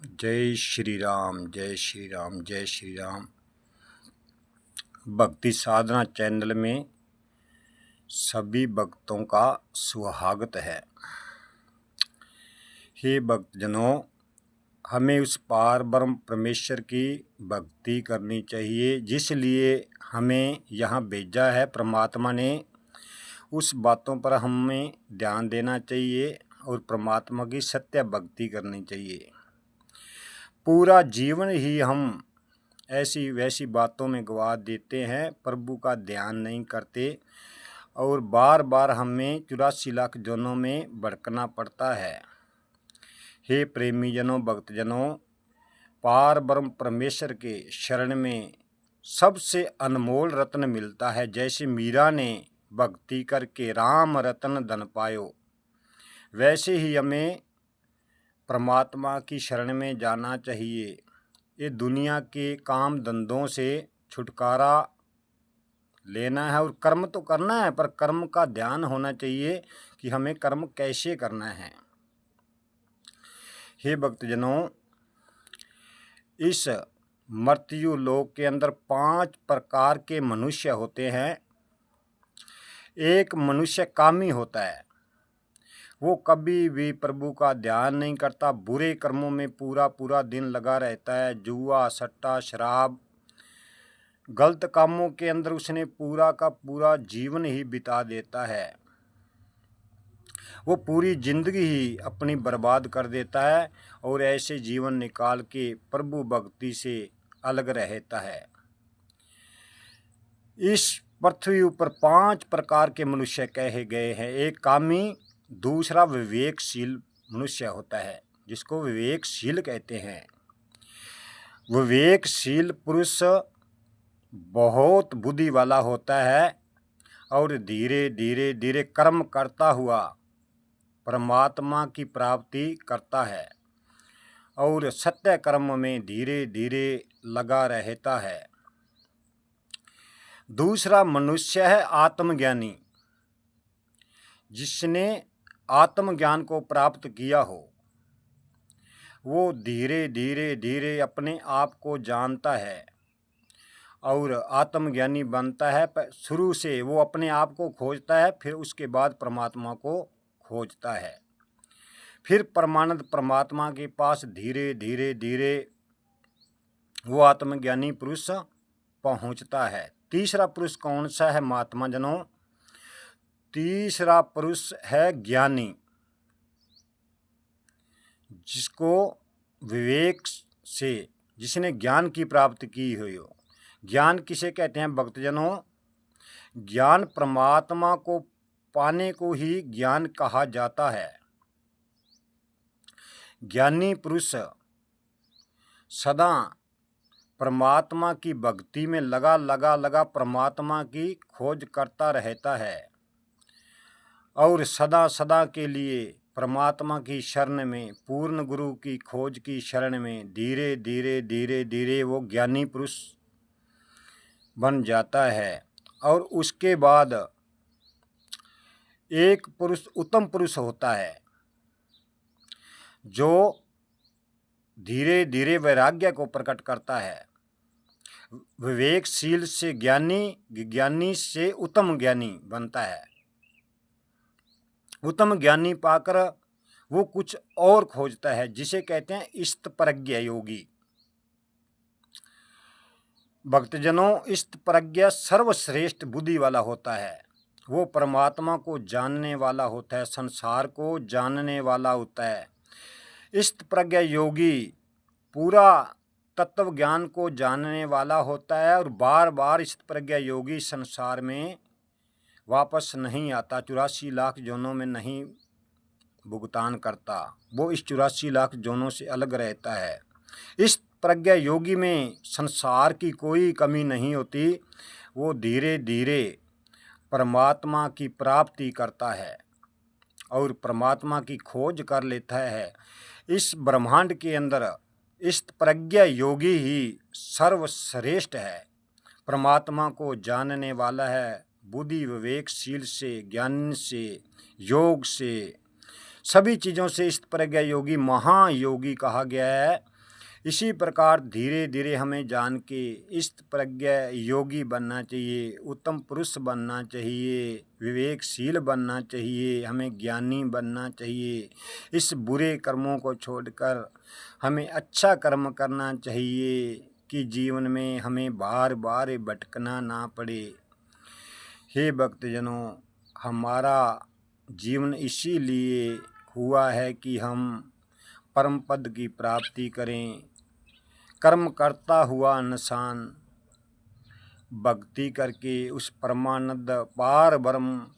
जय श्री राम, जय श्री राम, जय श्री राम। भक्ति साधना चैनल में सभी भक्तों का स्वागत है। हे भक्तजनों, हमें उस पार ब्रह्म परमेश्वर की भक्ति करनी चाहिए, जिसलिए हमें यहाँ भेजा है परमात्मा ने। उस बातों पर हमें ध्यान देना चाहिए और परमात्मा की सत्य भक्ति करनी चाहिए। पूरा जीवन ही हम ऐसी वैसी बातों में गवा देते हैं, प्रभु का ध्यान नहीं करते और बार बार हमें 84 लाख जनों में भटकना पड़ता है। हे प्रेमी जनों, भक्तजनों, पार ब्रह्म परमेश्वर के शरण में सबसे अनमोल रत्न मिलता है। जैसे मीरा ने भक्ति करके राम रत्न धन पायो, वैसे ही हमें परमात्मा की शरण में जाना चाहिए। ये दुनिया के काम धंधों से छुटकारा लेना है और कर्म तो करना है, पर कर्म का ध्यान होना चाहिए कि हमें कर्म कैसे करना है। हे भक्तजनों, इस मर्त्यु लोक के अंदर 5 प्रकार के मनुष्य होते हैं। एक मनुष्य कामी होता है, वो कभी भी प्रभु का ध्यान नहीं करता, बुरे कर्मों में पूरा पूरा दिन लगा रहता है। जुआ, सट्टा, शराब, गलत कामों के अंदर उसने पूरा का पूरा जीवन ही बिता देता है। वो पूरी जिंदगी ही अपनी बर्बाद कर देता है और ऐसे जीवन निकाल के प्रभु भक्ति से अलग रहता है। इस पृथ्वी ऊपर 5 प्रकार के मनुष्य कहे गए हैं। एक कामी, दूसरा विवेकशील मनुष्य होता है, जिसको विवेकशील कहते हैं। विवेकशील पुरुष बहुत बुद्धि वाला होता है और धीरे धीरे धीरे कर्म करता हुआ परमात्मा की प्राप्ति करता है और सत्य कर्म में धीरे धीरे लगा रहता है। दूसरा मनुष्य है आत्मज्ञानी, जिसने आत्मज्ञान को प्राप्त किया हो। वो धीरे धीरे धीरे अपने आप को जानता है और आत्मज्ञानी बनता है। पर शुरू से वो अपने आप को खोजता है, फिर उसके बाद परमात्मा को खोजता है। फिर परमानंद परमात्मा के पास धीरे धीरे धीरे वो आत्मज्ञानी पुरुष पहुंचता है। तीसरा पुरुष कौन सा है महात्मा जनों? तीसरा पुरुष है ज्ञानी, जिसको विवेक से, जिसने ज्ञान की प्राप्ति की हुई हो। ज्ञान किसे कहते हैं भक्तजनों? ज्ञान परमात्मा को पाने को ही ज्ञान कहा जाता है। ज्ञानी पुरुष सदा परमात्मा की भक्ति में लगा परमात्मा की खोज करता रहता है और सदा सदा के लिए परमात्मा की शरण में, पूर्ण गुरु की खोज की शरण में धीरे धीरे धीरे धीरे वो ज्ञानी पुरुष बन जाता है। और उसके बाद एक पुरुष उत्तम पुरुष होता है, जो धीरे धीरे वैराग्य को प्रकट करता है। विवेकशील से ज्ञानी, ज्ञानी से उत्तम ज्ञानी बनता है। उत्तम ज्ञानी पाकर वो कुछ और खोजता है, जिसे कहते हैं स्थितप्रज्ञ योगी। भक्तजनों, स्थितप्रज्ञ सर्वश्रेष्ठ बुद्धि वाला होता है। वो परमात्मा को जानने वाला होता है, संसार को जानने वाला होता है। स्थितप्रज्ञ योगी पूरा तत्व ज्ञान को जानने वाला होता है और बार बार स्थितप्रज्ञ योगी संसार में वापस नहीं आता, 84 लाख जोनों में नहीं भुगतान करता। वो इस 84 लाख जोनों से अलग रहता है। इस प्रज्ञा योगी में संसार की कोई कमी नहीं होती। वो धीरे धीरे परमात्मा की प्राप्ति करता है और परमात्मा की खोज कर लेता है। इस ब्रह्मांड के अंदर इस प्रज्ञा योगी ही सर्वश्रेष्ठ है, परमात्मा को जानने वाला है। बुद्धि विवेकशील से, ज्ञान से, योग से, सभी चीज़ों से इस प्रज्ञा योगी महायोगी कहा गया है। इसी प्रकार धीरे धीरे हमें जान के इष्ट प्रज्ञा योगी बनना चाहिए, उत्तम पुरुष बनना चाहिए, विवेकशील बनना चाहिए, हमें ज्ञानी बनना चाहिए। इस बुरे कर्मों को छोड़कर हमें अच्छा कर्म करना चाहिए कि जीवन में हमें बार बार भटकना ना पड़े। हे भक्तजनों, हमारा जीवन इसीलिए हुआ है कि हम परम पद की प्राप्ति करें। कर्म करता हुआ इंसान भक्ति करके उस परमानंद पार ब्रह्म